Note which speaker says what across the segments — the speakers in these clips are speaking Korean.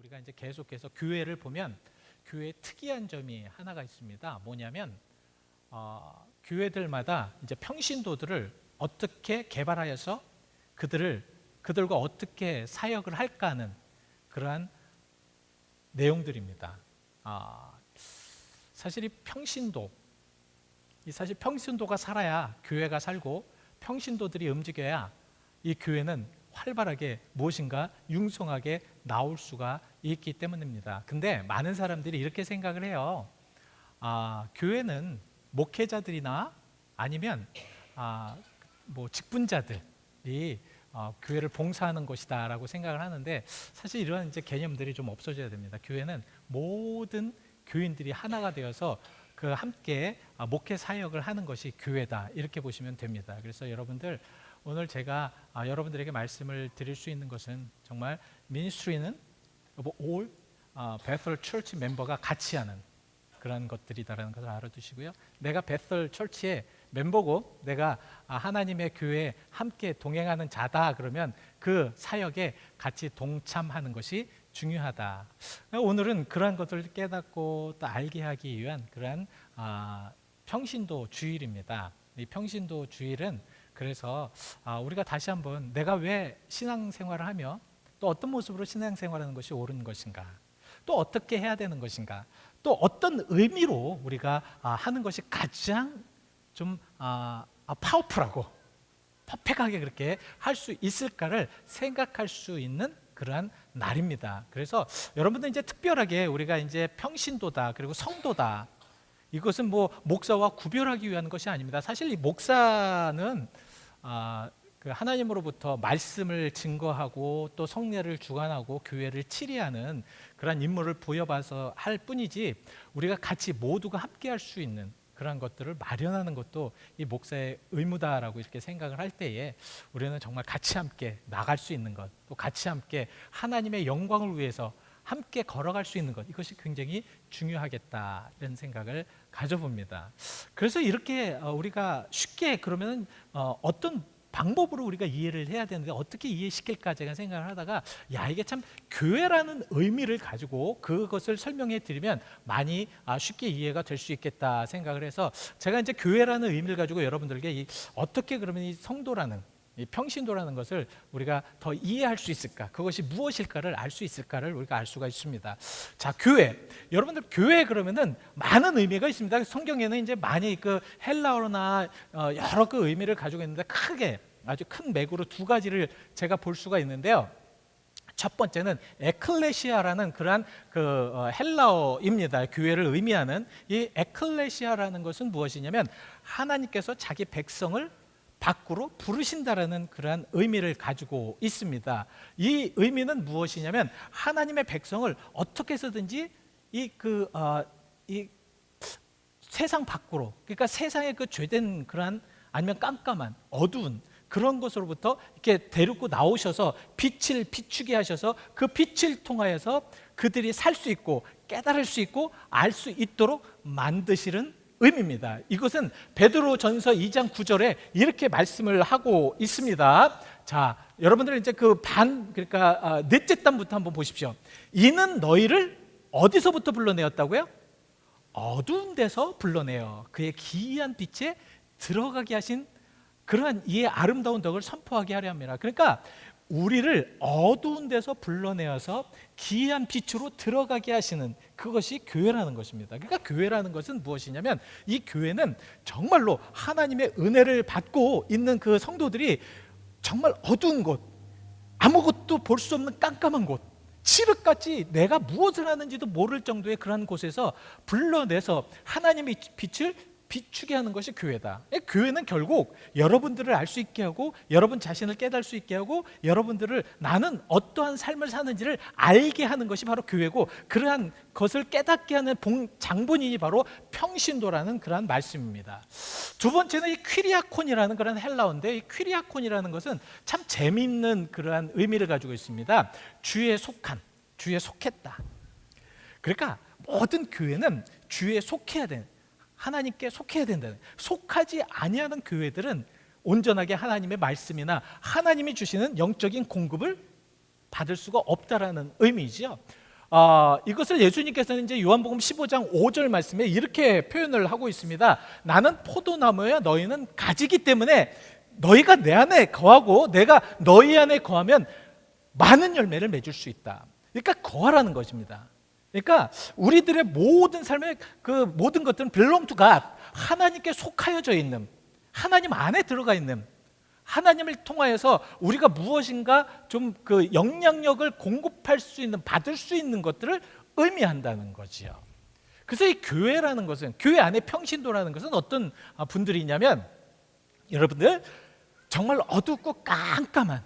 Speaker 1: 우리가 이제 계속해서 교회를 보면 교회의 특이한 점이 하나가 있습니다. 뭐냐면 교회들마다 이제 평신도들을 어떻게 개발하여서 그들과 어떻게 사역을 할까 하는 그러한 내용들입니다. 사실 사실 평신도가 살아야 교회가 살고 평신도들이 움직여야 이 교회는 활발하게 무엇인가 융성하게 나올 수가 있기 때문입니다. 근데 많은 사람들이 이렇게 생각을 해요. 교회는 목회자들이나 아니면 뭐 직분자들이 교회를 봉사하는 것이다 라고 생각을 하는데, 사실 이런 이제 개념들이 좀 없어져야 됩니다. 교회는 모든 교인들이 하나가 되어서 그 함께 목회 사역을 하는 것이 교회다, 이렇게 보시면 됩니다. 그래서 여러분들, 오늘 제가 여러분들에게 말씀을 드릴 수 있는 것은 정말 ministry는 all Bethel Church 멤버가 같이 하는 그런 것들이다라는 것을 알아두시고요. 내가 베셀 철치의 멤버고 내가 하나님의 교회에 함께 동행하는 자다, 그러면 그 사역에 같이 동참하는 것이 중요하다. 오늘은 그러한 것들을 깨닫고 또 알게 하기 위한 그러한 평신도 주일입니다. 이 평신도 주일은 그래서 우리가 다시 한번 내가 왜 신앙생활을 하며 또 어떤 모습으로 신앙생활하는 것이 옳은 것인가, 또 어떻게 해야 되는 것인가, 또 어떤 의미로 우리가 하는 것이 가장 좀 파워풀하고 퍼펙트하게 그렇게 할 수 있을까를 생각할 수 있는 그러한 날입니다. 그래서 여러분들 이제 특별하게 우리가 이제 평신도다, 그리고 성도다, 이것은 뭐 목사와 구별하기 위한 것이 아닙니다. 사실 이 목사는 그 하나님으로부터 말씀을 증거하고 또 성례를 주관하고 교회를 치리하는 그런 임무를 부여받아서 할 뿐이지, 우리가 같이 모두가 함께 할 수 있는 그런 것들을 마련하는 것도 이 목사의 의무다라고 이렇게 생각을 할 때에 우리는 정말 같이 함께 나갈 수 있는 것, 또 같이 함께 하나님의 영광을 위해서 함께 걸어갈 수 있는 것, 이것이 굉장히 중요하겠다 이런 생각을 가져봅니다. 그래서 이렇게 우리가 쉽게 그러면 어떤 방법으로 우리가 이해를 해야 되는데 어떻게 이해시킬까 제가 생각을 하다가, 이게 참 교회라는 의미를 가지고 그것을 설명해 드리면 많이 쉽게 이해가 될 수 있겠다 생각을 해서, 제가 이제 교회라는 의미를 가지고 여러분들에게 어떻게 그러면 이 성도라는, 이 평신도라는 것을 우리가 더 이해할 수 있을까, 그것이 무엇일까를 알 수 있을까를 우리가 알 수가 있습니다. 자, 교회. 여러분들 교회 그러면은 많은 의미가 있습니다. 성경에는 이제 많이 그 헬라어나 여러 그 의미를 가지고 있는데, 크게 아주 큰 맥으로 두 가지를 제가 볼 수가 있는데요. 첫 번째는 에클레시아라는 그러한 헬라어입니다. 교회를 의미하는 이 에클레시아라는 것은 무엇이냐면 하나님께서 자기 백성을 밖으로 부르신다라는 그러한 의미를 가지고 있습니다. 이 의미는 무엇이냐면 하나님의 백성을 어떻게 해서든지 이 세상 밖으로, 그러니까 세상의 그 죄된 그러한 아니면 깜깜한 어두운 그런 것으로부터 이렇게 데리고 나오셔서 빛을 비추게 하셔서 그 빛을 통하여서 그들이 살 수 있고 깨달을 수 있고 알 수 있도록 만드시는 의미입니다. 이것은 베드로전서 2장 9절에 이렇게 말씀을 하고 있습니다. 자, 여러분들은 이제 그러니까 넷째 단부터 한번 보십시오. 이는 너희를 어디서부터 불러내었다고요? 어두운 데서 불러내어 그의 기이한 빛에 들어가게 하신 그러한 이의 아름다운 덕을 선포하게 하려 합니다. 그러니까 우리를 어두운 데서 불러내어서 기이한 빛으로 들어가게 하시는 그것이 교회라는 것입니다. 그러니까 교회라는 것은 무엇이냐면, 이 교회는 정말로 하나님의 은혜를 받고 있는 그 성도들이 정말 어두운 곳, 아무것도 볼 수 없는 깜깜한 곳, 칠흑같이 내가 무엇을 하는지도 모를 정도의 그런 곳에서 불러내서 하나님의 빛을 비추게 하는 것이 교회다. 교회는 결국 여러분들을 알 수 있게 하고 여러분 자신을 깨달을 수 있게 하고 여러분들을 나는 어떠한 삶을 사는지를 알게 하는 것이 바로 교회고, 그러한 것을 깨닫게 하는 장본인이 바로 평신도라는 그러한 말씀입니다. 두 번째는 이 퀴리아콘이라는 그런 헬라어인데, 이 퀴리아콘이라는 것은 참 재미있는 그러한 의미를 가지고 있습니다. 주에 속한, 주에 속했다. 그러니까 모든 교회는 주에 속해야 되는, 하나님께 속해야 된다는, 속하지 아니하는 교회들은 온전하게 하나님의 말씀이나 하나님이 주시는 영적인 공급을 받을 수가 없다라는 의미죠. 이것을 예수님께서는 이제 요한복음 15장 5절 말씀에 이렇게 표현을 하고 있습니다. 나는 포도나무야 너희는 가지기 때문에 너희가 내 안에 거하고 내가 너희 안에 거하면 많은 열매를 맺을 수 있다. 그러니까 거하라는 것입니다. 그러니까 우리들의 모든 삶의 그 모든 것들은 belong to God, 하나님께 속하여져 있는, 하나님 안에 들어가 있는, 하나님을 통하여서 우리가 무엇인가 좀 그 영향력을 공급할 수 있는, 받을 수 있는 것들을 의미한다는 거지요. 그래서 이 교회라는 것은, 교회 안에 평신도라는 것은 어떤 분들이냐면, 여러분들 정말 어둡고 깜깜한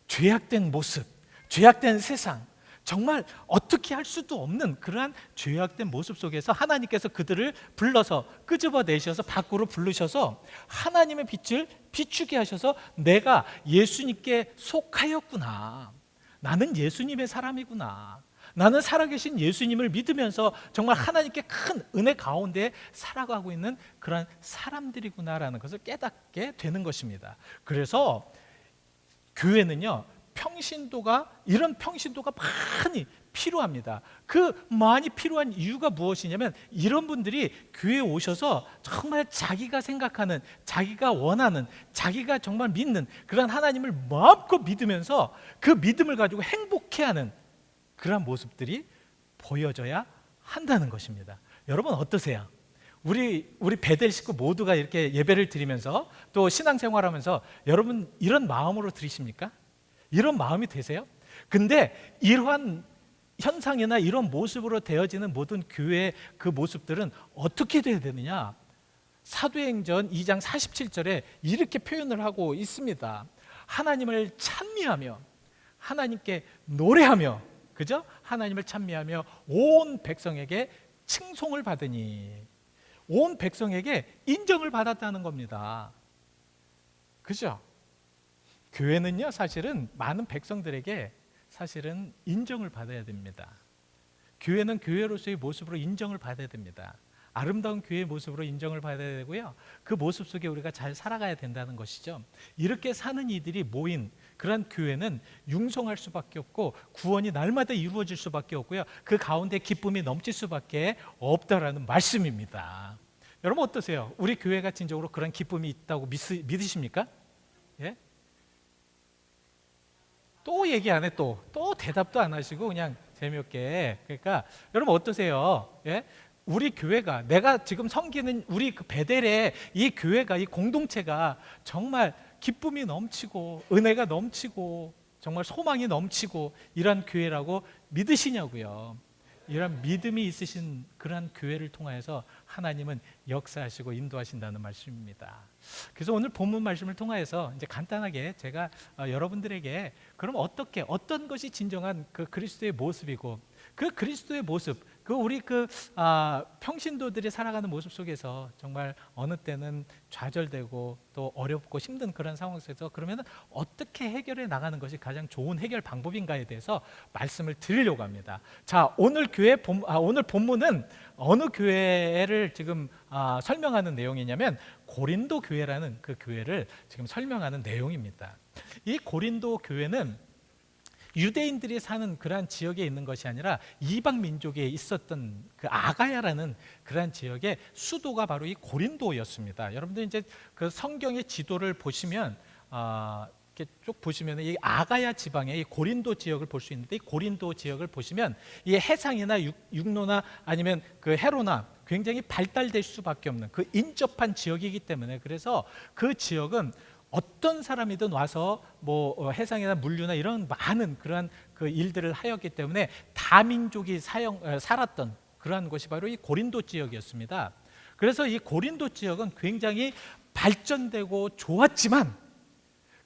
Speaker 1: 죄악된 모습, 죄악된 세상, 정말 어떻게 할 수도 없는 그러한 죄악된 모습 속에서 하나님께서 그들을 불러서 끄집어내셔서 밖으로 부르셔서 하나님의 빛을 비추게 하셔서 내가 예수님께 속하였구나, 나는 예수님의 사람이구나, 나는 살아계신 예수님을 믿으면서 정말 하나님께 큰 은혜 가운데 살아가고 있는 그런 사람들이구나라는 것을 깨닫게 되는 것입니다. 그래서 교회는요, 평신도가, 이런 평신도가 많이 필요합니다. 그 많이 필요한 이유가 무엇이냐면, 이런 분들이 교회에 오셔서 정말 자기가 생각하는, 자기가 원하는, 자기가 정말 믿는 그런 하나님을 마음껏 믿으면서 그 믿음을 가지고 행복해하는 그런 모습들이 보여져야 한다는 것입니다. 여러분 어떠세요? 우리 베델 식구 모두가 이렇게 예배를 드리면서 또 신앙생활하면서 여러분 이런 마음으로 드리십니까? 이런 마음이 되세요? 근데 이러한 현상이나 이런 모습으로 되어지는 모든 교회의 그 모습들은 어떻게 돼야 되느냐? 사도행전 2장 47절에 이렇게 표현을 하고 있습니다. 하나님을 찬미하며 하나님께 노래하며, 그죠? 하나님을 찬미하며 온 백성에게 칭송을 받으니, 온 백성에게 인정을 받았다는 겁니다. 그죠? 교회는요, 사실은 많은 백성들에게 사실은 인정을 받아야 됩니다. 교회는 교회로서의 모습으로 인정을 받아야 됩니다. 아름다운 교회의 모습으로 인정을 받아야 되고요, 그 모습 속에 우리가 잘 살아가야 된다는 것이죠. 이렇게 사는 이들이 모인 그런 교회는 융성할 수밖에 없고 구원이 날마다 이루어질 수밖에 없고요, 그 가운데 기쁨이 넘칠 수밖에 없다라는 말씀입니다. 여러분 어떠세요? 우리 교회가 진정으로 그런 기쁨이 있다고 믿으십니까? 예? 또 얘기 안 해, 또 대답도 안 하시고 그냥 재미없게. 그러니까 여러분 어떠세요? 예? 우리 교회가, 내가 지금 섬기는 우리 그 베델의 이 교회가, 이 공동체가 정말 기쁨이 넘치고 은혜가 넘치고 정말 소망이 넘치고 이런 교회라고 믿으시냐고요. 이런 믿음이 있으신 그런 교회를 통하여서 하나님은 역사하시고 인도하신다는 말씀입니다. 그래서 오늘 본문 말씀을 통하여서 이제 간단하게 제가 여러분들에게 그럼 어떻게, 어떤 것이 진정한 그 그리스도의 모습이고, 그 그리스도의 모습, 그 우리 평신도들이 살아가는 모습 속에서 정말 어느 때는 좌절되고 또 어렵고 힘든 그런 상황 속에서 그러면 어떻게 해결해 나가는 것이 가장 좋은 해결 방법인가에 대해서 말씀을 드리려고 합니다. 자, 오늘 오늘 본문은 어느 교회를 지금 설명하는 내용이냐면 고린도 교회라는 그 교회를 지금 설명하는 내용입니다. 이 고린도 교회는 유대인들이 사는 그러한 지역에 있는 것이 아니라 이방 민족에 있었던 그 아가야라는 그러한 지역의 수도가 바로 이 고린도였습니다. 여러분들 이제 그 성경의 지도를 보시면 이렇게 쭉 보시면 이 아가야 지방의 이 고린도 지역을 볼 수 있는데, 이 고린도 지역을 보시면 이 해상이나 육로나 아니면 그 해로나 굉장히 발달될 수밖에 없는 그 인접한 지역이기 때문에, 그래서 그 지역은 어떤 사람이든 와서 해상이나 물류나 이런 많은 그러한 그 일들을 하였기 때문에 다민족이 살았던 그러한 것이 바로 이 고린도 지역이었습니다. 그래서 이 고린도 지역은 굉장히 발전되고 좋았지만,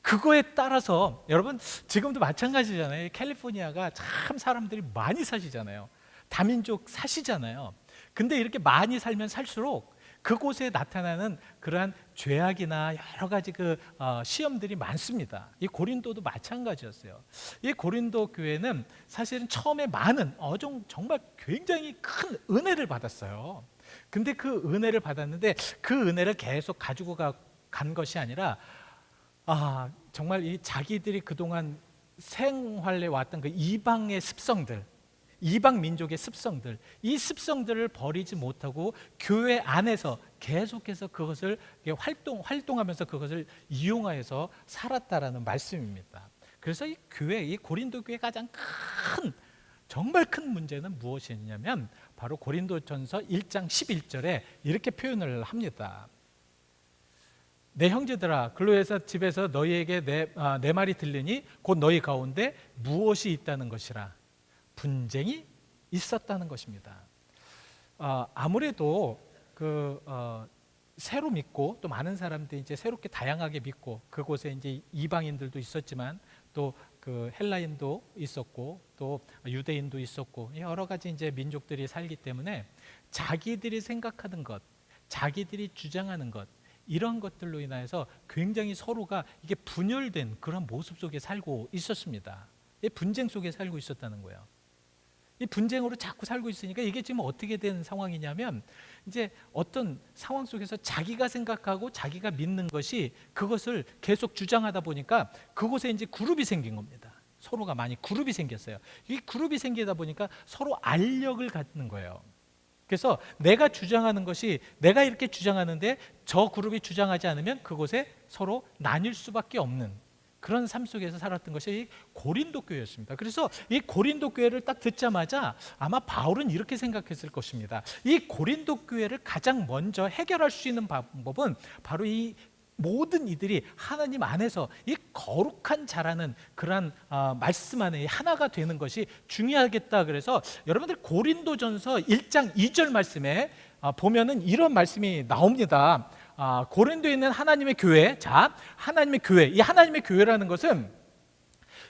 Speaker 1: 그거에 따라서 여러분 지금도 마찬가지잖아요. 캘리포니아가 참 사람들이 많이 사시잖아요. 다민족 사시잖아요. 근데 이렇게 많이 살면 살수록 그곳에 나타나는 그러한 죄악이나 여러 가지 시험들이 많습니다. 이 고린도도 마찬가지였어요. 이 고린도 교회는 사실은 처음에 많은 정말 굉장히 큰 은혜를 받았어요. 근데 그 은혜를 받았는데 그 은혜를 계속 가지고 간 것이 아니라 정말 이 자기들이 그동안 생활해 왔던 그 이방의 습성들, 이방 민족의 습성들, 이 습성들을 버리지 못하고 교회 안에서 계속해서 그것을 활동하면서 그것을 이용하여서 살았다라는 말씀입니다. 그래서 이 교회, 이 고린도 교회의 가장 정말 큰 문제는 무엇이냐면 바로 고린도전서 1장 11절에 이렇게 표현을 합니다. 내 형제들아, 근로에서 집에서 너희에게 내 말이 들리니 곧 너희 가운데 무엇이 있다는 것이라. 분쟁이 있었다는 것입니다. 아무래도 새로 믿고 또 많은 사람들이 이제 새롭게 다양하게 믿고 그곳에 이제 이방인들도 있었지만 또 그 헬라인도 있었고 또 유대인도 있었고 여러 가지 이제 민족들이 살기 때문에 자기들이 생각하는 것, 자기들이 주장하는 것 이런 것들로 인하여서 굉장히 서로가 이게 분열된 그런 모습 속에 살고 있었습니다. 이 분쟁 속에 살고 있었다는 거예요. 이 분쟁으로 자꾸 살고 있으니까 이게 지금 어떻게 된 상황이냐면 이제 어떤 상황 속에서 자기가 생각하고 자기가 믿는 것이 그것을 계속 주장하다 보니까 그곳에 이제 그룹이 생긴 겁니다. 서로가 많이 그룹이 생겼어요. 이 그룹이 생기다 보니까 서로 알력을 갖는 거예요. 그래서 내가 주장하는 것이 내가 이렇게 주장하는데 저 그룹이 주장하지 않으면 그곳에 서로 나뉠 수밖에 없는 그런 삶 속에서 살았던 것이 이 고린도 교회였습니다. 그래서 이 고린도 교회를 딱 듣자마자 아마 바울은 이렇게 생각했을 것입니다. 이 고린도 교회를 가장 먼저 해결할 수 있는 방법은 바로 이 모든 이들이 하나님 안에서 이 거룩한 자라는 그러한 말씀 안에 하나가 되는 것이 중요하겠다. 그래서 여러분들 고린도전서 1장 2절 말씀에 보면은 이런 말씀이 나옵니다. 고린도에 있는 하나님의 교회, 자, 하나님의 교회, 이 하나님의 교회라는 것은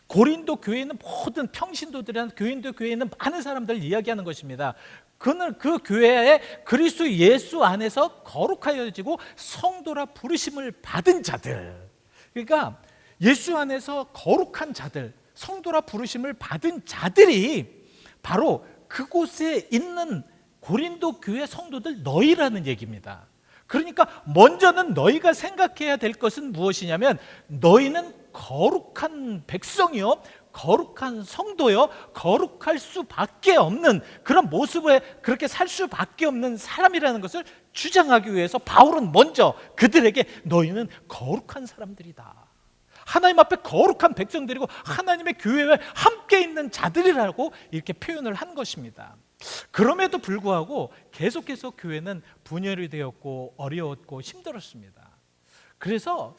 Speaker 1: 고린도 교회에 있는 모든 평신도들이나 고린도 교회에 있는 많은 사람들을 이야기하는 것입니다. 그는 그 교회에 그리스도 예수 안에서 거룩하여지고 성도라 부르심을 받은 자들, 그러니까 예수 안에서 거룩한 자들, 성도라 부르심을 받은 자들이 바로 그곳에 있는 고린도 교회 성도들 너희라는 얘기입니다. 그러니까 먼저는 너희가 생각해야 될 것은 무엇이냐면 너희는 거룩한 백성이요, 거룩한 성도요, 거룩할 수밖에 없는 그런 모습에 그렇게 살 수밖에 없는 사람이라는 것을 주장하기 위해서 바울은 먼저 그들에게 너희는 거룩한 사람들이다, 하나님 앞에 거룩한 백성들이고 하나님의 교회에 함께 있는 자들이라고 이렇게 표현을 한 것입니다. 그럼에도 불구하고 계속해서 교회는 분열이 되었고 어려웠고 힘들었습니다. 그래서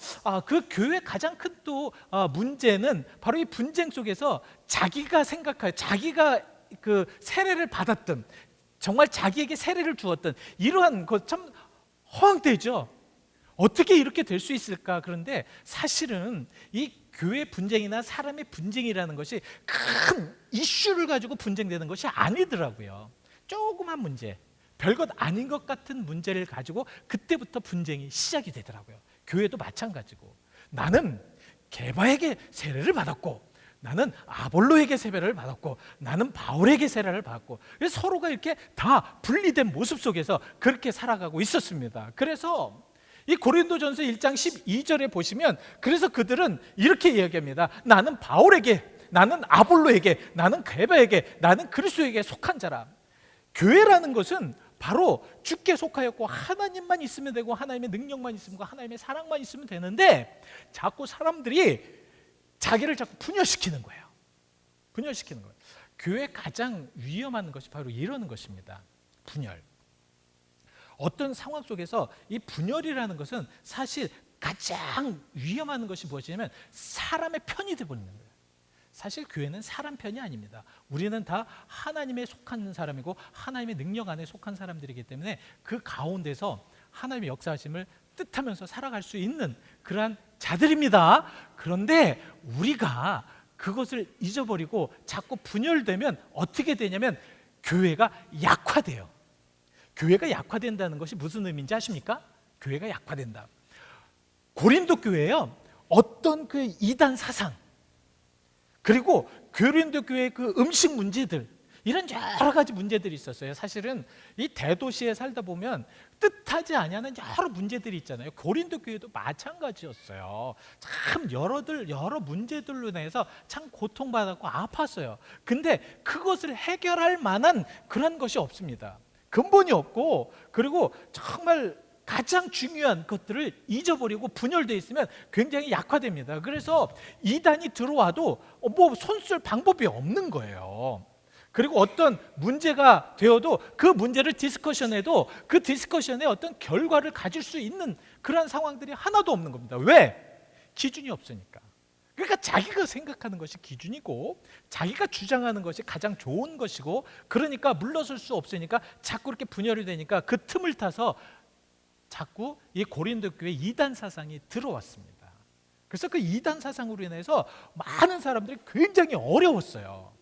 Speaker 1: 그 교회의 가장 큰 또 문제는 바로 이 분쟁 속에서 자기가 생각할, 자기가 그 세례를 받았던, 정말 자기에게 세례를 주었던 이러한 것 참 허황되죠. 어떻게 이렇게 될 수 있을까? 그런데 사실은 이 교회 분쟁이나 사람의 분쟁이라는 것이 큰 이슈를 가지고 분쟁되는 것이 아니더라고요. 조그만 문제, 별것 아닌 것 같은 문제를 가지고 그때부터 분쟁이 시작이 되더라고요. 교회도 마찬가지고, 나는 게바에게 세례를 받았고, 나는 아볼로에게 세례를 받았고, 나는 바울에게 세례를 받았고, 그래서 서로가 이렇게 다 분리된 모습 속에서 그렇게 살아가고 있었습니다. 그래서 이 고린도전서 1장 12절에 보시면 그래서 그들은 이렇게 이야기합니다. 나는 바울에게, 나는 아볼로에게, 나는 게바에게, 나는 그리스도에게 속한 자라. 교회라는 것은 바로 주께 속하였고 하나님만 있으면 되고 하나님의 능력만 있으면 되고 하나님의 사랑만 있으면 되는데 자꾸 사람들이 자기를 자꾸 분열시키는 거예요. 분열시키는 거예요. 교회의 가장 위험한 것이 바로 이러는 것입니다. 분열. 어떤 상황 속에서 이 분열이라는 것은 사실 가장 위험한 것이 무엇이냐면 사람의 편이 되어버리는 거예요. 사실 교회는 사람 편이 아닙니다. 우리는 다 하나님에 속한 사람이고 하나님의 능력 안에 속한 사람들이기 때문에 그 가운데서 하나님의 역사하심을 뜻하면서 살아갈 수 있는 그러한 자들입니다. 그런데 우리가 그것을 잊어버리고 자꾸 분열되면 어떻게 되냐면 교회가 약화돼요. 교회가 약화된다는 것이 무슨 의미인지 아십니까? 교회가 약화된다. 고린도 교회요, 어떤 그 이단 사상, 그리고 고린도 교회의 그 음식 문제들, 이런 여러 가지 문제들이 있었어요. 사실은 이 대도시에 살다 보면 뜻하지 아니하는 여러 문제들이 있잖아요. 고린도 교회도 마찬가지였어요. 참 여러 문제들로 인해서 참 고통받았고 아팠어요. 근데 그것을 해결할 만한 그런 것이 없습니다. 근본이 없고, 그리고 정말 가장 중요한 것들을 잊어버리고 분열되어 있으면 굉장히 약화됩니다. 그래서 이단이 들어와도 뭐 손쓸 방법이 없는 거예요. 그리고 어떤 문제가 되어도 그 문제를 디스커션해도 그 디스커션에 어떤 결과를 가질 수 있는 그런 상황들이 하나도 없는 겁니다. 왜? 기준이 없으니까. 그러니까 자기가 생각하는 것이 기준이고 자기가 주장하는 것이 가장 좋은 것이고, 그러니까 물러설 수 없으니까 자꾸 이렇게 분열이 되니까 그 틈을 타서 자꾸 이 고린도 교회 이단 사상이 들어왔습니다. 그래서 그 이단 사상으로 인해서 많은 사람들이 굉장히 어려웠습니다.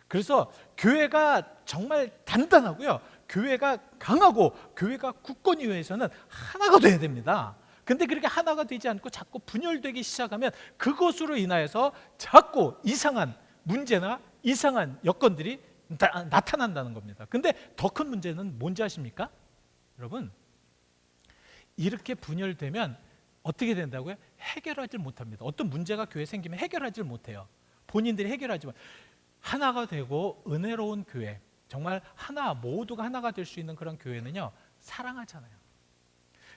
Speaker 1: 그래서 교회가 정말 단단하고요, 교회가 강하고 교회가 굳건히 위해서는 하나가 돼야 됩니다. 근데 그렇게 하나가 되지 않고 자꾸 분열되기 시작하면 그것으로 인하여서 자꾸 이상한 문제나 이상한 여건들이 나타난다는 겁니다. 근데 더 큰 문제는 뭔지 아십니까? 여러분, 이렇게 분열되면 어떻게 된다고요? 해결하지 못합니다. 어떤 문제가 교회에 생기면 해결하지 못해요. 본인들이 해결하지 못. 하나가 되고 은혜로운 교회, 정말 하나, 모두가 하나가 될 수 있는 그런 교회는요, 사랑하잖아요.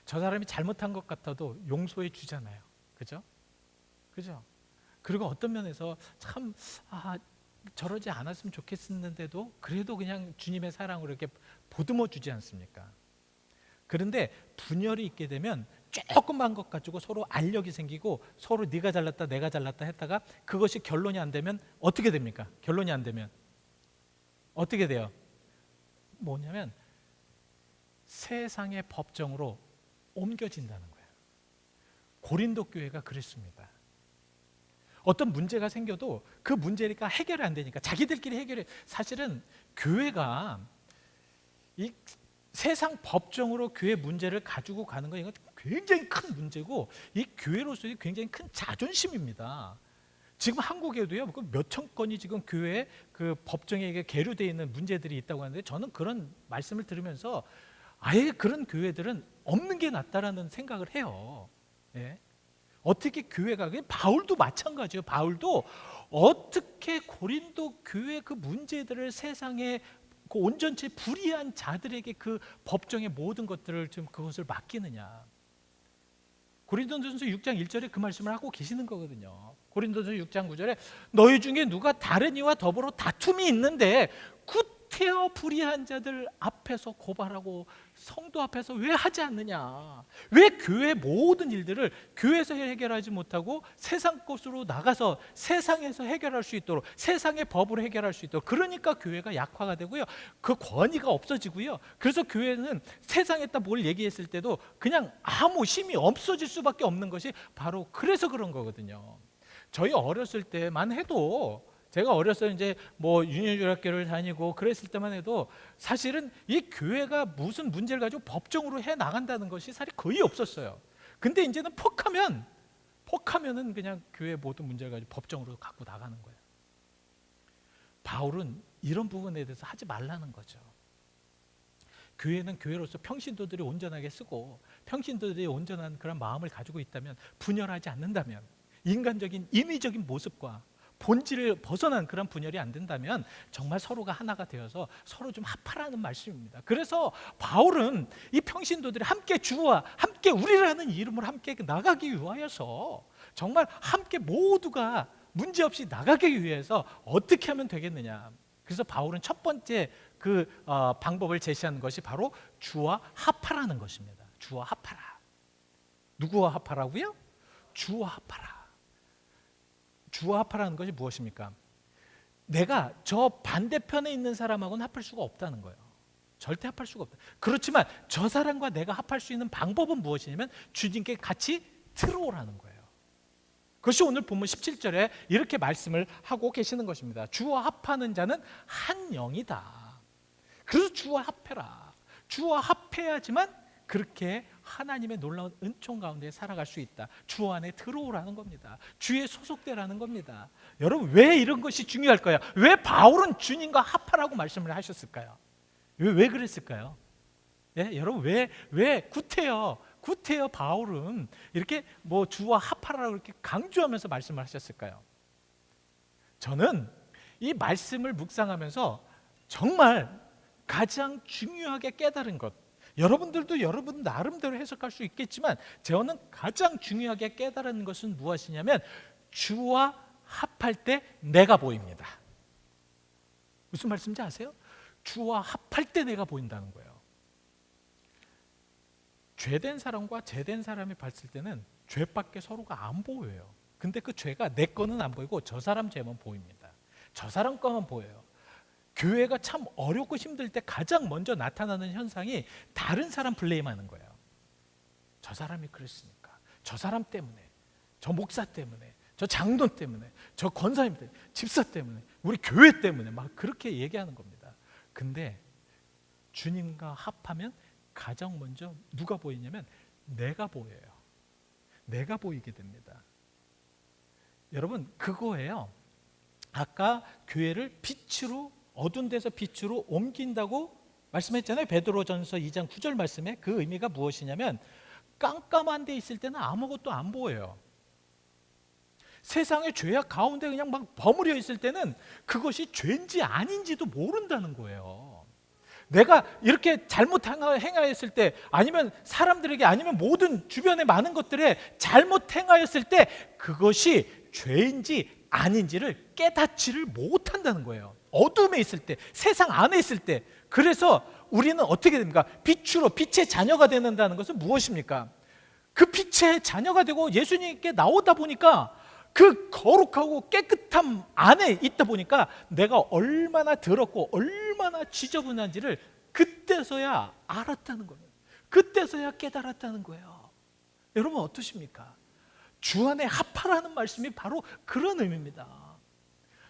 Speaker 1: 저 사람이 잘못한 것 같아도 용서해 주잖아요. 그죠? 그리고 어떤 면에서 참 저러지 않았으면 좋겠었는데도 그래도 그냥 주님의 사랑으로 이렇게 보듬어 주지 않습니까? 그런데 분열이 있게 되면 조금만 것 가지고 서로 알력이 생기고 서로 네가 잘났다 내가 잘났다 했다가 그것이 결론이 안 되면 어떻게 됩니까? 결론이 안 되면 어떻게 돼요? 뭐냐면 세상의 법정으로 옮겨진다는 거예요. 고린도 교회가 그랬습니다. 어떤 문제가 생겨도 그 문제니까 해결이 안 되니까 자기들끼리 해결해. 사실은 교회가 이 세상 법정으로 교회 문제를 가지고 가는 건 이건 굉장히 큰 문제고, 이 교회로서의 굉장히 큰 자존심입니다. 지금 한국에도요, 몇천 건이 지금 교회 그 법정에 계류되어 있는 문제들이 있다고 하는데, 저는 그런 말씀을 들으면서 아예 그런 교회들은 없는 게 낫다라는 생각을 해요. 예? 어떻게 교회가, 바울도 마찬가지예요. 바울도 어떻게 고린도 교회 그 문제들을 세상에 그 온전치 불의한 자들에게 그 법정의 모든 것들을 좀 그것을 맡기느냐. 고린도전서 6장 1절에 그 말씀을 하고 계시는 거거든요. 고린도전서 6장 9절에 너희 중에 누가 다른 이와 더불어 다툼이 있는데 구태여 불의한 자들 앞에서 고발하고 성도 앞에서 왜 하지 않느냐. 왜 교회 모든 일들을 교회에서 해결하지 못하고 세상 곳으로 나가서 세상에서 해결할 수 있도록, 세상의 법으로 해결할 수 있도록. 그러니까 교회가 약화가 되고요, 그 권위가 없어지고요. 그래서 교회는 세상에다 뭘 얘기했을 때도 그냥 아무 힘이 없어질 수밖에 없는 것이 바로 그래서 그런 거거든요. 저희 어렸을 때만 해도, 제가 어렸을 때 이제 뭐 유년중학교를 다니고 그랬을 때만 해도 사실은 이 교회가 무슨 문제를 가지고 법정으로 해 나간다는 것이 사실 거의 없었어요. 근데 이제는 퍽하면은 그냥 교회 모든 문제를 가지고 법정으로 갖고 나가는 거예요. 바울은 이런 부분에 대해서 하지 말라는 거죠. 교회는 교회로서 평신도들이 온전하게 쓰고 평신도들이 온전한 그런 마음을 가지고 있다면, 분열하지 않는다면, 인간적인 인위적인 모습과 본질을 벗어난 그런 분열이 안 된다면 정말 서로가 하나가 되어서 서로 좀 합하라는 말씀입니다. 그래서 바울은 이 평신도들이 함께 주와 함께 우리라는 이름으로 함께 나가기 위하여서, 정말 함께 모두가 문제없이 나가기 위해서 어떻게 하면 되겠느냐. 그래서 바울은 첫 번째 그 방법을 제시하는 것이 바로 주와 합하라는 것입니다. 주와 합하라. 누구와 합하라고요? 주와 합하라. 주와 합하라는 것이 무엇입니까? 내가 저 반대편에 있는 사람하고는 합할 수가 없다는 거예요. 절대 합할 수가 없다. 그렇지만 저 사람과 내가 합할 수 있는 방법은 무엇이냐면 주님께 같이 들어오라는 거예요. 그것이 오늘 본문 17절에 이렇게 말씀을 하고 계시는 것입니다. 주와 합하는 자는 한 영이다. 그래서 주와 합해라. 주와 합해야지만 그렇게 하나님의 놀라운 은총 가운데 살아갈 수 있다. 주 안에 들어오라는 겁니다. 주에 소속되라는 겁니다. 여러분, 왜 이런 것이 중요할까요? 왜 바울은 주님과 합하라고 말씀을 하셨을까요? 왜 그랬을까요? 예? 여러분, 왜 구태여 바울은 이렇게 뭐 주와 합하라고 이렇게 강조하면서 말씀을 하셨을까요? 저는 이 말씀을 묵상하면서 정말 가장 중요하게 깨달은 것, 여러분들도 여러분 나름대로 해석할 수 있겠지만 저는 가장 중요하게 깨달은 것은 무엇이냐면 주와 합할 때 내가 보입니다. 무슨 말씀인지 아세요? 주와 합할 때 내가 보인다는 거예요. 죄된 사람과 죄된 사람이 봤을 때는 죄밖에 서로가 안 보여요. 근데 그 죄가 내 거는 안 보이고 저 사람 죄만 보입니다. 저 사람 거만 보여요. 교회가 참 어렵고 힘들 때 가장 먼저 나타나는 현상이 다른 사람 블레임하는 거예요. 저 사람이 그랬으니까, 저 사람 때문에, 저 목사 때문에, 저 장로 때문에, 저 권사님 때문에, 집사 때문에, 우리 교회 때문에 막 그렇게 얘기하는 겁니다. 근데 주님과 합하면 가장 먼저 누가 보이냐면 내가 보여요. 내가 보이게 됩니다. 여러분, 그거예요. 아까 교회를 빛으로, 어두운 데서 빛으로 옮긴다고 말씀했잖아요. 베드로전서 2장 9절 말씀에 그 의미가 무엇이냐면 깜깜한 데 있을 때는 아무것도 안 보여요. 세상의 죄악 가운데 그냥 막 버무려 있을 때는 그것이 죄인지 아닌지도 모른다는 거예요. 내가 이렇게 잘못 행하였을 때, 아니면 사람들에게, 아니면 모든 주변의 많은 것들에 잘못 행하였을 때 그것이 죄인지 아닌지를 깨닫지를 못한다는 거예요. 어둠에 있을 때, 세상 안에 있을 때. 그래서 우리는 어떻게 됩니까? 빛으로, 빛의 자녀가 되는다는 것은 무엇입니까? 그 빛의 자녀가 되고 예수님께 나오다 보니까 그 거룩하고 깨끗함 안에 있다 보니까 내가 얼마나 더럽고 얼마나 지저분한지를 그때서야 알았다는 거예요. 그때서야 깨달았다는 거예요. 여러분, 어떠십니까? 주 안에 합하라는 말씀이 바로 그런 의미입니다.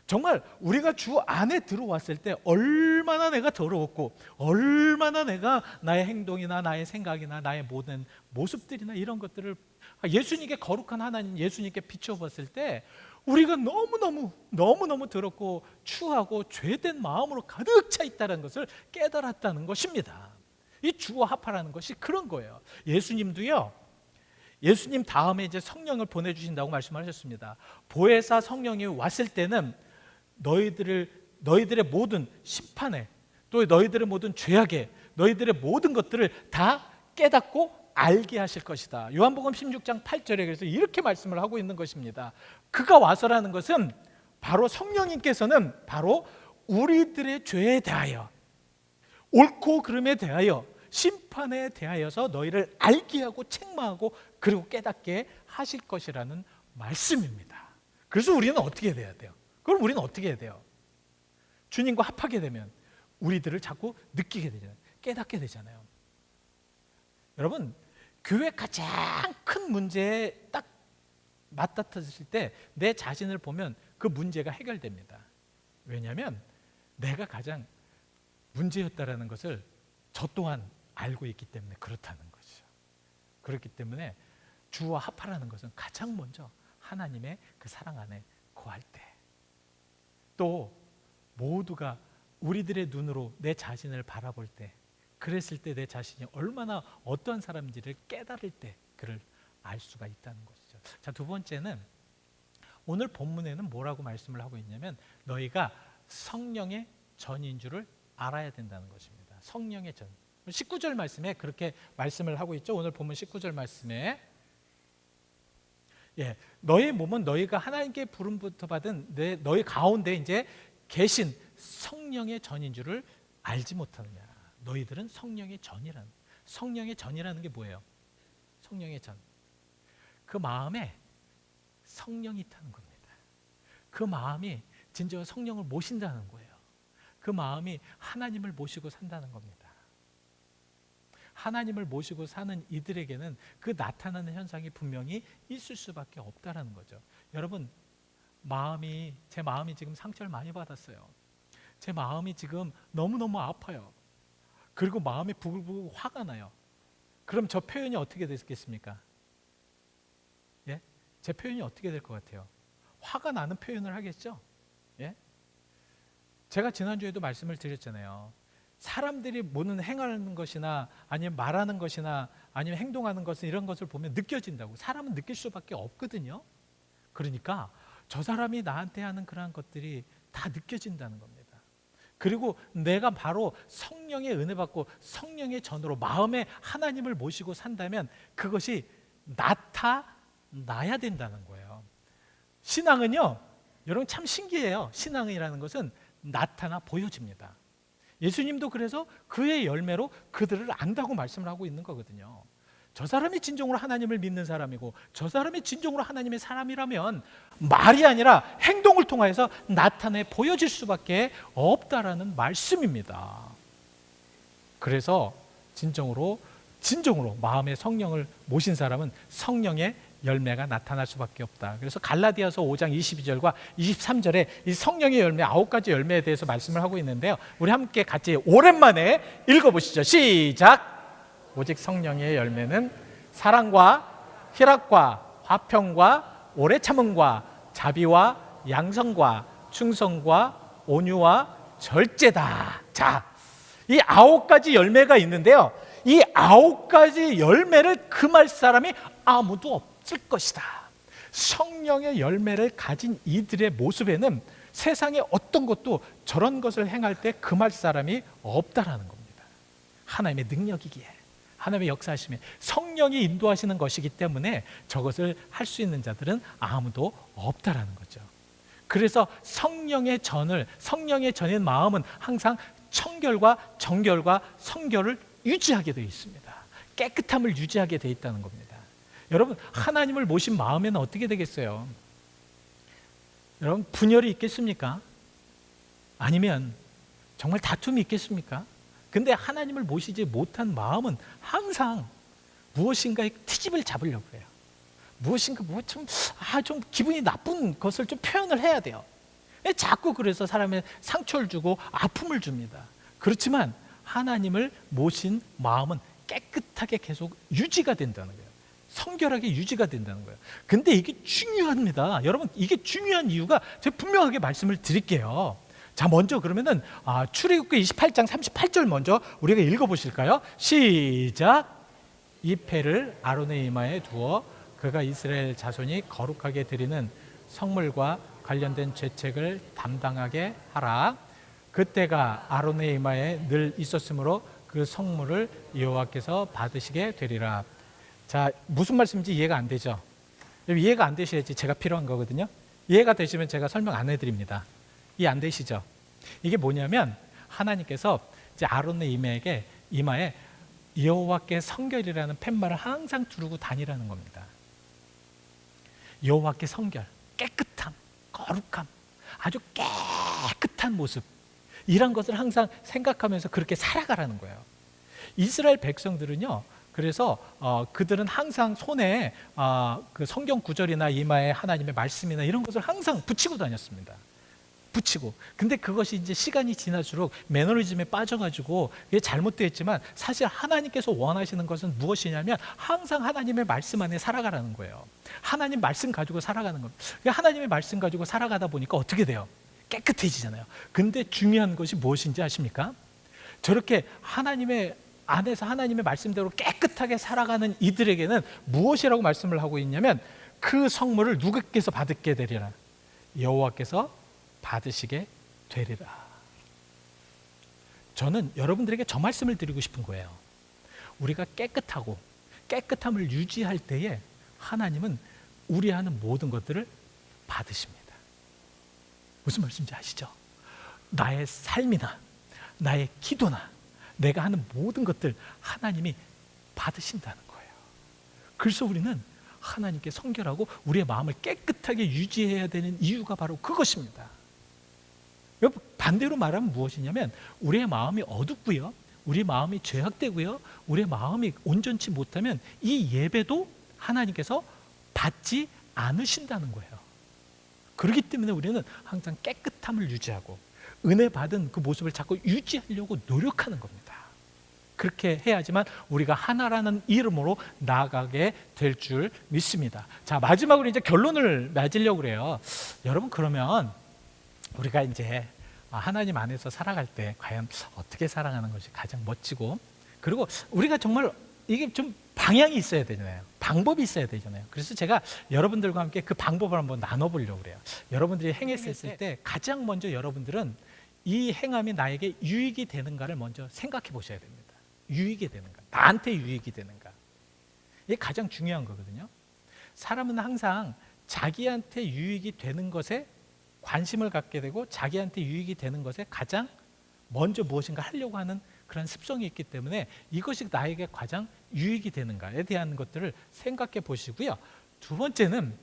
Speaker 1: 정말 우리가 주 안에 들어왔을 때 얼마나 내가 더러웠고, 얼마나 내가 나의 행동이나 나의 생각이나 나의 모든 모습들이나 이런 것들을 예수님께, 거룩한 하나님 예수님께 비춰봤을 때 우리가 너무너무 더럽고 추하고 죄된 마음으로 가득 차 있다는 것을 깨달았다는 것입니다. 이 주와 합하라는 것이 그런 거예요. 예수님도요, 예수님 다음에 이제 성령을 보내주신다고 말씀하셨습니다. 보혜사 성령이 왔을 때는 너희들의 모든 심판에, 또 너희들의 모든 죄악에, 너희들의 모든 것들을 다 깨닫고 알게 하실 것이다. 요한복음 16장 8절에 그래서 이렇게 말씀을 하고 있는 것입니다. 그가 와서라는 것은 바로 성령님께서는 바로 우리들의 죄에 대하여, 옳고 그름에 대하여, 심판에 대하여서 너희를 알게 하고 책망하고 그리고 깨닫게 하실 것이라는 말씀입니다. 그래서 우리는 어떻게 돼야 돼요? 그럼 우리는 어떻게 해야 돼요? 주님과 합하게 되면 우리들을 자꾸 느끼게 되잖아요. 깨닫게 되잖아요. 여러분, 교회 가장 큰 문제에 딱 맞닥뜨렸을 때 내 자신을 보면 그 문제가 해결됩니다. 왜냐하면 내가 가장 문제였다라는 것을 저 또한 알고 있기 때문에 그렇다는 거죠. 그렇기 때문에 주와 합하라는 것은 가장 먼저 하나님의 그 사랑 안에 거할 때, 또 모두가 우리들의 눈으로 내 자신을 바라볼 때, 그랬을 때 내 자신이 얼마나 어떤 사람인지를 깨달을 때 그를 알 수가 있다는 것이죠. 자, 두 번째는 오늘 본문에는 뭐라고 말씀을 하고 있냐면 너희가 성령의 전인 줄을 알아야 된다는 것입니다. 성령의 전. 19절 말씀에 그렇게 말씀을 하고 있죠. 오늘 본문 19절 말씀에 너희 몸은 너희가 하나님께 부름부터 받은 너희 가운데 이제 계신 성령의 전인 줄을 알지 못하느냐. 너희들은 성령의 전이라는 게 뭐예요? 성령의 전. 그 마음에 성령이 있다는 겁니다. 그 마음이 진짜 성령을 모신다는 거예요. 그 마음이 하나님을 모시고 산다는 겁니다. 하나님을 모시고 사는 이들에게는 그 나타나는 현상이 분명히 있을 수밖에 없다는 거죠. 여러분, 제 마음이 지금 상처를 많이 받았어요. 제 마음이 지금 너무너무 아파요. 그리고 마음이 부글부글 화가 나요. 그럼 저 표현이 어떻게 됐겠습니까? 예? 제 표현이 어떻게 될 것 같아요? 화가 나는 표현을 하겠죠? 예? 제가 지난주에도 말씀을 드렸잖아요. 사람들이 뭐는 행하는 것이나 아니면 말하는 것이나 아니면 행동하는 것은 이런 것을 보면 느껴진다고. 사람은 느낄 수밖에 없거든요. 그러니까 저 사람이 나한테 하는 그러한 것들이 다 느껴진다는 겁니다. 그리고 내가 바로 성령의 은혜 받고 성령의 전으로 마음에 하나님을 모시고 산다면 그것이 나타나야 된다는 거예요. 신앙은요, 여러분 참 신기해요. 신앙이라는 것은 나타나 보여집니다. 예수님도 그래서 그의 열매로 그들을 안다고 말씀을 하고 있는 거거든요. 저 사람이 진정으로 하나님을 믿는 사람이고 저 사람이 진정으로 하나님의 사람이라면 말이 아니라 행동을 통해서 나타내 보여질 수밖에 없다라는 말씀입니다. 그래서 진정으로 마음의 성령을 모신 사람은 성령의 열매가 나타날 수밖에 없다. 그래서 갈라디아서 5장 22절과 23절에 이 성령의 열매 9가지 열매에 대해서 말씀을 하고 있는데요. 우리 함께 같이 오랜만에 읽어보시죠. 시작! 오직 성령의 열매는 사랑과 희락과 화평과 오래 참음과 자비와 양성과 충성과 온유와 절제다. 자, 이 9가지 열매가 있는데요. 이 9가지 열매를 금할 사람이 아무도 없을 것이다. 성령의 열매를 가진 이들의 모습에는 세상에 어떤 것도 저런 것을 행할 때 금할 사람이 없다라는 겁니다. 하나님의 능력이기에, 하나님의 역사하심에 성령이 인도하시는 것이기 때문에 저것을 할 수 있는 자들은 아무도 없다라는 거죠. 그래서 성령의 전인 마음은 항상 청결과 정결과 성결을 유지하게 되어 있습니다. 깨끗함을 유지하게 되어 있다는 겁니다. 여러분, 하나님을 모신 마음에는 어떻게 되겠어요? 여러분, 분열이 있겠습니까? 아니면 정말 다툼이 있겠습니까? 근데 하나님을 모시지 못한 마음은 항상 무엇인가의 트집을 잡으려고 해요. 무엇인가 좀 기분이 나쁜 것을 좀 표현을 해야 돼요. 자꾸 그래서 사람의 상처를 주고 아픔을 줍니다. 그렇지만 하나님을 모신 마음은 깨끗하게 계속 유지가 된다는 거예요. 성결하게 유지가 된다는 거예요. 근데 이게 중요합니다. 여러분, 이게 중요한 이유가 제가 분명하게 말씀을 드릴게요. 자, 먼저 그러면은 출애굽기 28장 38절 먼저 우리가 읽어보실까요? 시작! 이 패를 아론의 이마에 두어 그가 이스라엘 자손이 거룩하게 드리는 성물과 관련된 죄책을 담당하게 하라. 그때가 아론의 이마에 늘 있었으므로 그 성물을 여호와께서 받으시게 되리라. 자, 무슨 말씀인지 이해가 안 되죠? 이해가 안 되셔야지 제가 필요한 거거든요. 이해가 되시면 제가 설명 안 해드립니다. 이해 안 되시죠? 이게 뭐냐면 하나님께서 이제 아론의 이마에 여호와께 성결이라는 팻말을 항상 두르고 다니라는 겁니다. 여호와께 성결, 깨끗함, 거룩함, 아주 깨끗한 모습, 이런 것을 항상 생각하면서 그렇게 살아가라는 거예요. 이스라엘 백성들은요, 그래서 그들은 항상 손에 그 성경 구절이나 이마에 하나님의 말씀이나 이런 것을 항상 붙이고 다녔습니다. 붙이고. 근데 그것이 이제 시간이 지날수록 매너리즘에 빠져가지고 이게 잘못되었지만 사실 하나님께서 원하시는 것은 무엇이냐면 항상 하나님의 말씀 안에 살아가라는 거예요. 하나님 말씀 가지고 살아가는 겁니다. 하나님의 말씀 가지고 살아가다 보니까 어떻게 돼요? 깨끗해지잖아요. 근데 중요한 것이 무엇인지 아십니까? 저렇게 하나님의 안에서 하나님의 말씀대로 깨끗하게 살아가는 이들에게는 무엇이라고 말씀을 하고 있냐면 그 성물을 누구께서 받게 되리라? 여호와께서 받으시게 되리라. 저는 여러분들에게 저 말씀을 드리고 싶은 거예요. 우리가 깨끗하고 깨끗함을 유지할 때에 하나님은 우리 하는 모든 것들을 받으십니다. 무슨 말씀인지 아시죠? 나의 삶이나 나의 기도나 내가 하는 모든 것들 하나님이 받으신다는 거예요. 그래서 우리는 하나님께 성결하고 우리의 마음을 깨끗하게 유지해야 되는 이유가 바로 그것입니다. 반대로 말하면 무엇이냐면 우리의 마음이 어둡고요, 우리의 마음이 죄악되고요, 우리의 마음이 온전치 못하면 이 예배도 하나님께서 받지 않으신다는 거예요. 그렇기 때문에 우리는 항상 깨끗함을 유지하고 은혜 받은 그 모습을 자꾸 유지하려고 노력하는 겁니다. 그렇게 해야지만 우리가 하나라는 이름으로 나아가게 될 줄 믿습니다. 자, 마지막으로 이제 결론을 맺으려고 그래요. 여러분, 그러면 우리가 이제 하나님 안에서 살아갈 때 과연 어떻게 살아가는 것이 가장 멋지고, 그리고 우리가 정말 이게 좀 방향이 있어야 되잖아요. 방법이 있어야 되잖아요. 그래서 제가 여러분들과 함께 그 방법을 한번 나눠보려고 그래요. 여러분들이 행했을 때 가장 먼저 여러분들은 이 행함이 나에게 유익이 되는가를 먼저 생각해 보셔야 됩니다. 유익이 되는가, 나한테 유익이 되는가, 이게 가장 중요한 거거든요. 사람은 항상 자기한테 유익이 되는 것에 관심을 갖게 되고, 자기한테 유익이 되는 것에 가장 먼저 무엇인가 하려고 하는 그런 습성이 있기 때문에 이것이 나에게 가장 유익이 되는가에 대한 것들을 생각해 보시고요. 두 번째는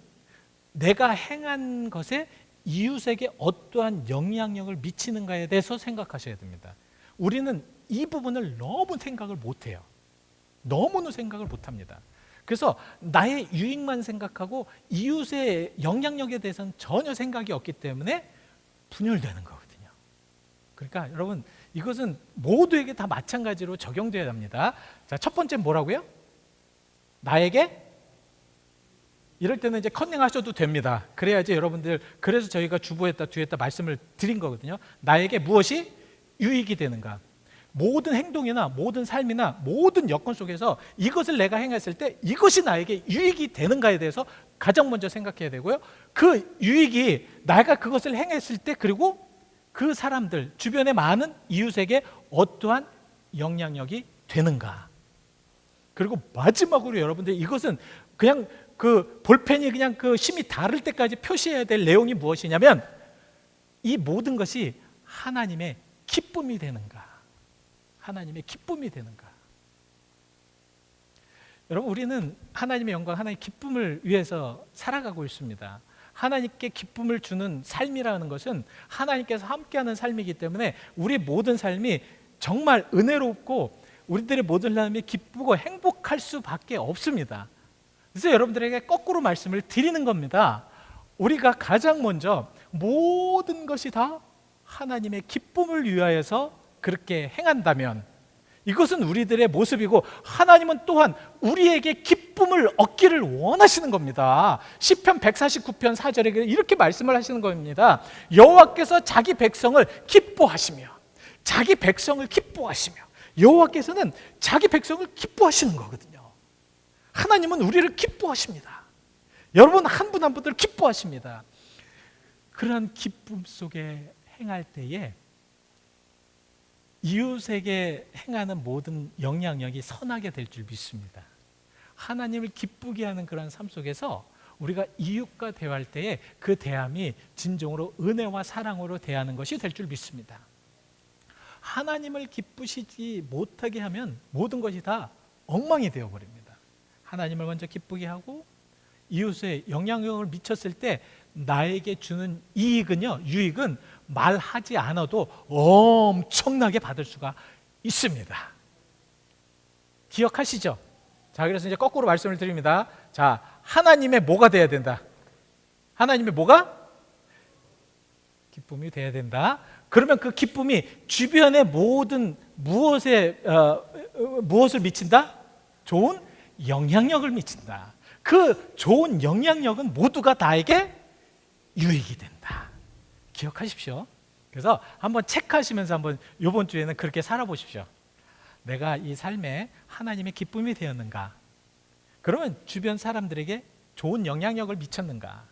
Speaker 1: 내가 행한 것에 이웃에게 어떠한 영향력을 미치는가에 대해서 생각하셔야 됩니다. 우리는 이 부분을 너무 생각을 못해요. 너무나 생각을 못합니다. 그래서 나의 유익만 생각하고 이웃의 영향력에 대해서는 전혀 생각이 없기 때문에 분열되는 거거든요. 그러니까 여러분, 이것은 모두에게 다 마찬가지로 적용되어야 합니다. 자, 첫 번째 뭐라고요? 나에게, 이럴 때는 이제 컨닝하셔도 됩니다. 그래야지 여러분들, 그래서 저희가 주보에다 뒤에다 말씀을 드린 거거든요. 나에게 무엇이 유익이 되는가? 모든 행동이나 모든 삶이나 모든 여건 속에서 이것을 내가 행했을 때 이것이 나에게 유익이 되는가에 대해서 가장 먼저 생각해야 되고요. 그 유익이 내가 그것을 행했을 때, 그리고 그 사람들, 주변의 많은 이웃에게 어떠한 영향력이 되는가. 그리고 마지막으로 여러분들, 이것은 그냥 그 볼펜이 그냥 그 심이 다를 때까지 표시해야 될 내용이 무엇이냐면, 이 모든 것이 하나님의 기쁨이 되는가, 하나님의 기쁨이 되는가. 여러분, 우리는 하나님의 영광, 하나님의 기쁨을 위해서 살아가고 있습니다. 하나님께 기쁨을 주는 삶이라는 것은 하나님께서 함께하는 삶이기 때문에 우리 모든 삶이 정말 은혜롭고 우리들의 모든 삶이 기쁘고 행복할 수밖에 없습니다. 그래서 여러분들에게 거꾸로 말씀을 드리는 겁니다. 우리가 가장 먼저 모든 것이 다 하나님의 기쁨을 위하여서 그렇게 행한다면 이것은 우리들의 모습이고, 하나님은 또한 우리에게 기쁨을 얻기를 원하시는 겁니다. 시편 149편 4절에 이렇게 말씀을 하시는 겁니다. 여호와께서 자기 백성을 기뻐하시며, 자기 백성을 기뻐하시며, 여호와께서는 자기 백성을 기뻐하시는 거거든요. 하나님은 우리를 기뻐하십니다. 여러분, 한 분 한 분들 기뻐하십니다. 그러한 기쁨 속에 행할 때에 이웃에게 행하는 모든 영향력이 선하게 될 줄 믿습니다. 하나님을 기쁘게 하는 그런 삶 속에서 우리가 이웃과 대화할 때에 그 대함이 진정으로 은혜와 사랑으로 대하는 것이 될 줄 믿습니다. 하나님을 기쁘시지 못하게 하면 모든 것이 다 엉망이 되어버립니다. 하나님을 먼저 기쁘게 하고 이웃에 영향력을 미쳤을 때 나에게 주는 이익은요, 유익은 말하지 않아도 엄청나게 받을 수가 있습니다. 기억하시죠? 자, 그래서 이제 거꾸로 말씀을 드립니다. 자, 하나님의 뭐가 돼야 된다? 하나님의 뭐가? 기쁨이 돼야 된다. 그러면 그 기쁨이 주변의 모든 무엇을 미친다? 좋은 영향력을 미친다. 그 좋은 영향력은 모두가 나에게 유익이 된다. 기억하십시오. 그래서 한번 체크하시면서 한번 이번 주에는 그렇게 살아보십시오. 내가 이 삶에 하나님의 기쁨이 되었는가? 그러면 주변 사람들에게 좋은 영향력을 미쳤는가?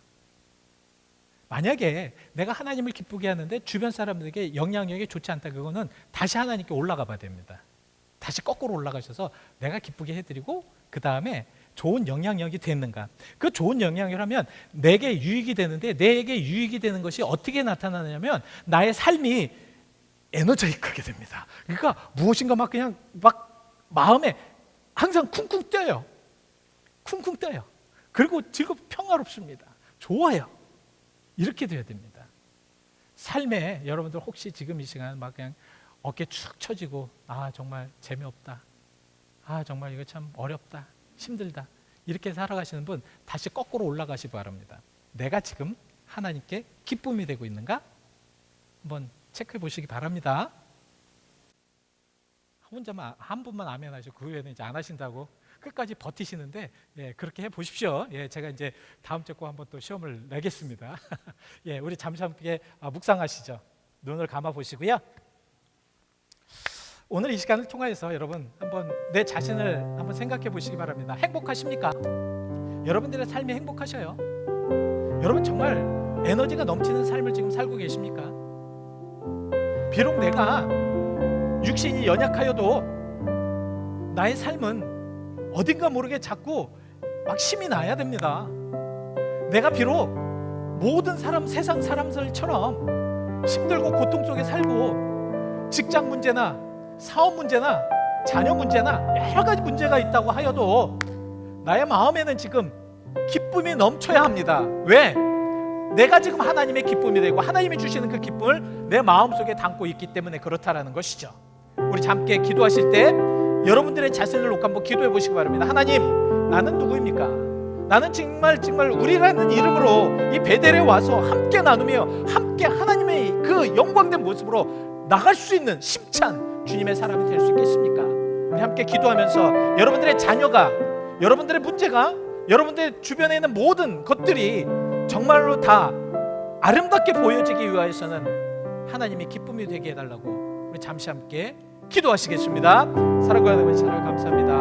Speaker 1: 만약에 내가 하나님을 기쁘게 하는데 주변 사람들에게 영향력이 좋지 않다, 그거는 다시 하나님께 올라가 봐야 됩니다. 다시 거꾸로 올라가셔서 내가 기쁘게 해드리고 그 다음에 좋은 영향력이 됐는가? 그 좋은 영향력을 하면 내게 유익이 되는데, 내게 유익이 되는 것이 어떻게 나타나냐면 나의 삶이 에너제틱하게 됩니다. 그러니까 무엇인가 막 그냥 막 마음에 항상 쿵쿵 뛰어요. 쿵쿵 뛰어요. 그리고 즐겁고 평화롭습니다. 좋아요. 이렇게 돼야 됩니다. 삶에 여러분들 혹시 지금 이 시간 막 그냥 어깨 축 처지고, 아 정말 재미없다, 아 정말 이거 참 어렵다, 힘들다, 이렇게 살아가시는 분 다시 거꾸로 올라가시기 바랍니다. 내가 지금 하나님께 기쁨이 되고 있는가? 한번 체크해 보시기 바랍니다. 혼자만 한 분만 아멘 하시고 그 외에는 이제 안 하신다고 끝까지 버티시는데, 예, 그렇게 해 보십시오. 예, 제가 이제 다음 주에 꼭 한번 또 시험을 내겠습니다. 예, 우리 잠시 함께 묵상하시죠. 눈을 감아 보시고요. 오늘 이 시간을 통하여서 여러분 한번 내 자신을 한번 생각해 보시기 바랍니다. 행복하십니까? 여러분들의 삶이 행복하셔요? 여러분 정말 에너지가 넘치는 삶을 지금 살고 계십니까? 비록 내가 육신이 연약하여도 나의 삶은 어딘가 모르게 자꾸 막 힘이 나야 됩니다. 내가 비록 모든 사람, 세상 사람들처럼 힘들고 고통 속에 살고 직장 문제나 사업 문제나 자녀 문제나 여러 가지 문제가 있다고 하여도 나의 마음에는 지금 기쁨이 넘쳐야 합니다. 왜? 내가 지금 하나님의 기쁨이 되고 하나님이 주시는 그 기쁨을 내 마음속에 담고 있기 때문에 그렇다라는 것이죠. 우리 함께 기도하실 때 여러분들의 자신을 놓고 한번 기도해 보시기 바랍니다. 하나님, 나는 누구입니까? 나는 정말 우리라는 이름으로 이 베델에 와서 함께 나누며 함께 하나님의 그 영광된 모습으로 나갈 수 있는 힘찬 주님의 사람이 될 수 있겠습니까? 우리 함께 기도하면서 여러분들의 자녀가, 여러분들의 문제가, 여러분들 주변에 있는 모든 것들이 정말로 다 아름답게 보여지기 위하여서는 하나님이 기쁨이 되게 해달라고 우리 잠시 함께 기도하시겠습니다. 사랑과 은혜의 하나님 감사합니다.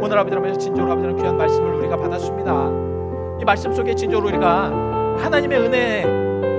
Speaker 1: 오늘 아버지 하나님 진정으로 아버지 하나님 귀한 말씀을 우리가 받았습니다. 이 말씀 속에 진정으로 우리가 하나님의 은혜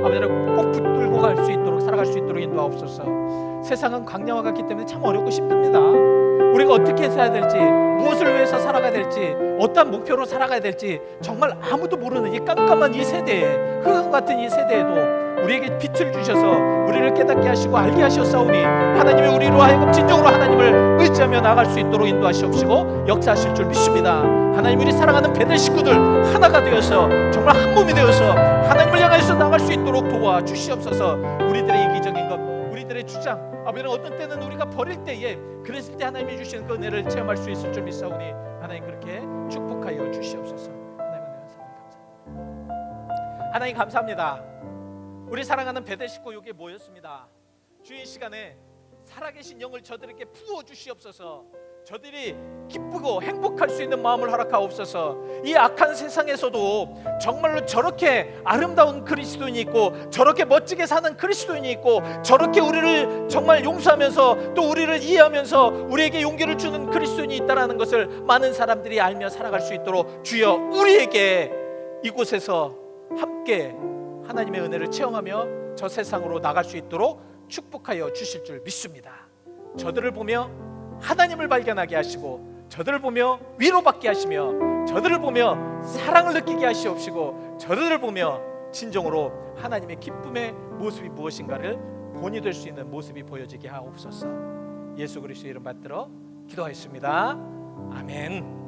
Speaker 1: 아버지 하나님 꼭 붙들고 갈 수 있도록 살아갈 수 있도록 인도하옵소서. 세상은 광야와 같기 때문에 참 어렵고 힘듭니다. 우리가 어떻게 살아야 될지, 무엇을 위해서 살아가야 될지, 어떤 목표로 살아가야 될지 정말 아무도 모르는 이 깜깜한 이 세대에, 흑암 같은 이 세대에도 우리에게 빛을 주셔서 우리를 깨닫게 하시고 알게 하셨사오니 하나님이 우리로 하여금 진정으로 하나님을 의지하며 나아갈 수 있도록 인도하시옵시고 역사하실 줄 믿습니다. 하나님, 우리 사랑하는 베델 식구들 하나가 되어서 정말 한 몸이 되어서 하나님을 향해서 나아갈 수 있도록 도와주시옵소서. 우리들의 이기적인 것, 우리들의 주장, 아버지는 어떤 때는 우리가 버릴 때에 그랬을 때 하나님이 주시는 그 은혜를 체험할 수 있을 줄 믿사오니 하나님 그렇게 축복하여 주시옵소서. 하나님 감사합니다. 우리 사랑하는 베델 식구 여기에 모였습니다. 주의 시간에 살아계신 영을 저들에게 부어 주시옵소서. 저들이 기쁘고 행복할 수 있는 마음을 허락하옵소서. 이 악한 세상에서도 정말로 저렇게 아름다운 그리스도인이 있고 저렇게 멋지게 사는 그리스도인이 있고 저렇게 우리를 정말 용서하면서 또 우리를 이해하면서 우리에게 용기를 주는 그리스도인이 있다는 것을 많은 사람들이 알며 살아갈 수 있도록 주여 우리에게 이곳에서 함께 하나님의 은혜를 체험하며 저 세상으로 나갈 수 있도록 축복하여 주실 줄 믿습니다. 저들을 보며 하나님을 발견하게 하시고 저들을 보며 위로받게 하시며 저들을 보며 사랑을 느끼게 하시옵시고 저들을 보며 진정으로 하나님의 기쁨의 모습이 무엇인가를 본이 될 수 있는 모습이 보여지게 하옵소서. 예수 그리스도의 이름 받들어 기도하였습니다. 아멘.